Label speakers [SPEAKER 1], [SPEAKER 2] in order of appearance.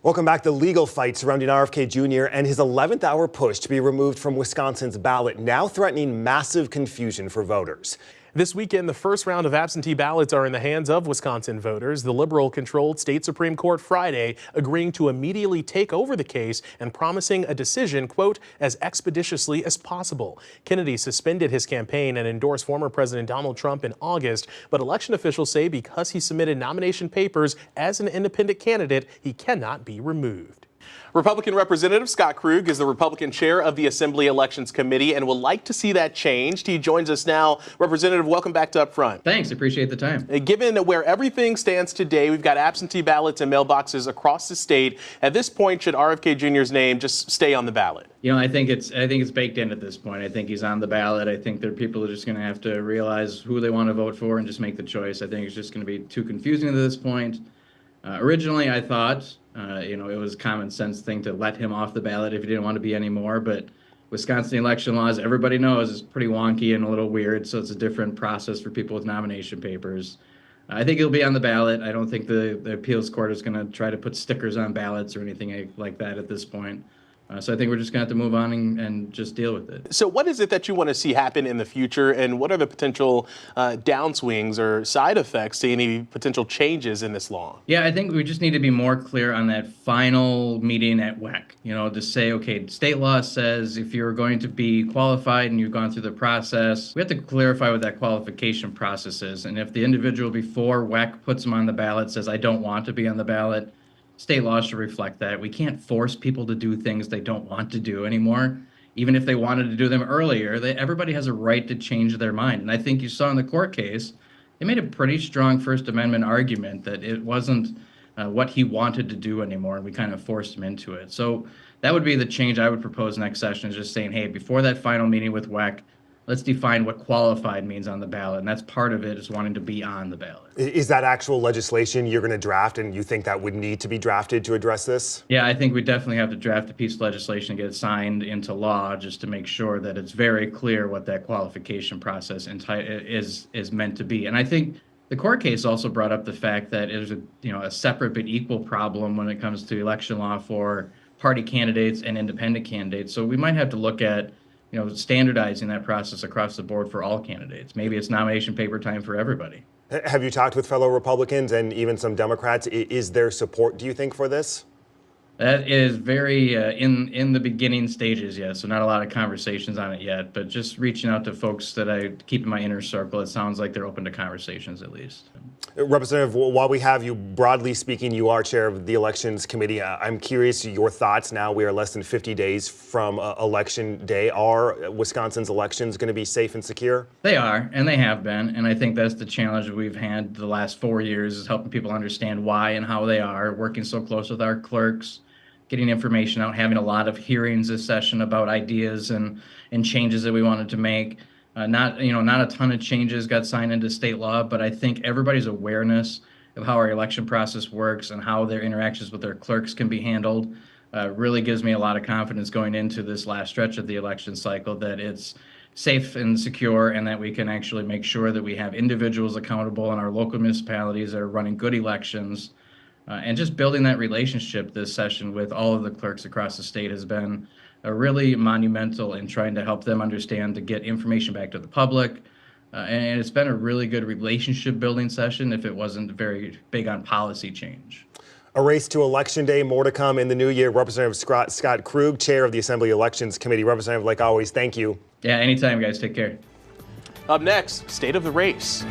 [SPEAKER 1] Welcome back. The legal fight surrounding RFK Jr. and his 11th hour push to be removed from Wisconsin's ballot now threatening massive confusion for voters.
[SPEAKER 2] This weekend, the first round of absentee ballots are in the hands of Wisconsin voters. The liberal-controlled state Supreme Court Friday agreeing to immediately take over the case and promising a decision, quote, as expeditiously as possible. Kennedy suspended his campaign and endorsed former President Donald Trump in August, but election officials say because he submitted nomination papers as an independent candidate, he cannot be removed. Republican Representative Scott Krug is the Republican chair of the Assembly Elections Committee and would like to see that changed. He joins us now. Representative, welcome back to Up Front.
[SPEAKER 3] Thanks. Appreciate the time.
[SPEAKER 2] Given where everything stands today, we've got absentee ballots and mailboxes across the state. At this point, should RFK Jr.'s name just stay on the ballot?
[SPEAKER 3] You know, I think it's baked in at this point. I think he's on the ballot. I think there are people who are just going to have to realize who they want to vote for and just make the choice. I think it's just going to be too confusing at this point. Originally, I thought, it was a common sense thing to let him off the ballot if he didn't want to be anymore. But Wisconsin election laws, everybody knows, is pretty wonky and a little weird. So it's a different process for people with nomination papers. I think he'll be on the ballot. I don't think the appeals court is going to try to put stickers on ballots or anything like that at this point. So I think we're just going to have to move on and just deal with it.
[SPEAKER 2] So what is it that you want to see happen in the future, and what are the potential downswings or side effects to any potential changes in this law?
[SPEAKER 3] Yeah, I think we just need to be more clear on that final meeting at WEC. To say, okay, state law says if you're going to be qualified and you've gone through the process, we have to clarify what that qualification process is. And if the individual before WEC puts them on the ballot says, I don't want to be on the ballot, state law should reflect that. We can't force people to do things they don't want to do anymore. Even if they wanted to do them earlier, everybody has a right to change their mind. And I think you saw in the court case, they made a pretty strong First Amendment argument that it wasn't what he wanted to do anymore, and we kind of forced him into it. So that would be the change I would propose next session, is just saying, hey, before that final meeting with WEC, let's define what qualified means on the ballot, and that's part of it, is wanting to be on the ballot.
[SPEAKER 1] Is that actual legislation you're going to draft, and you think that would need to be drafted to address this?
[SPEAKER 3] Yeah, I think we definitely have to draft a piece of legislation and get it signed into law, just to make sure that it's very clear what that qualification process is meant to be. And I think the court case also brought up the fact that it was a separate but equal problem when it comes to election law for party candidates and independent candidates. So we might have to look at standardizing that process across the board for all candidates. Maybe it's nomination paper time for everybody.
[SPEAKER 1] Have you talked with fellow Republicans and even some Democrats? Is there support, do you think, for this?
[SPEAKER 3] That is very in the beginning stages, yes. So not a lot of conversations on it yet, but just reaching out to folks that I keep in my inner circle, it sounds like they're open to conversations at least.
[SPEAKER 1] Representative, while we have you, broadly speaking, you are chair of the Elections Committee. I'm curious your thoughts now. We are less than 50 days from Election Day. Are Wisconsin's elections going to be safe and secure?
[SPEAKER 3] They are, and they have been. And I think that's the challenge that we've had the last 4 years, is helping people understand why and how they are, working so close with our clerks, getting information out, having a lot of hearings this session about ideas and changes that we wanted to make. Not a ton of changes got signed into state law, but I think everybody's awareness of how our election process works and how their interactions with their clerks can be handled really gives me a lot of confidence going into this last stretch of the election cycle, that it's safe and secure, and that we can actually make sure that we have individuals accountable in our local municipalities that are running good elections. And just building that relationship this session with all of the clerks across the state has been really monumental in trying to help them understand, to get information back to the public. And it's been a really good relationship building session if it wasn't very big on policy change.
[SPEAKER 1] A race to Election Day, more to come in the new year. Representative Scott Krug, chair of the Assembly Elections Committee. Representative, like always, thank you.
[SPEAKER 3] Yeah, anytime, guys. Take care.
[SPEAKER 2] Up next, state of the race.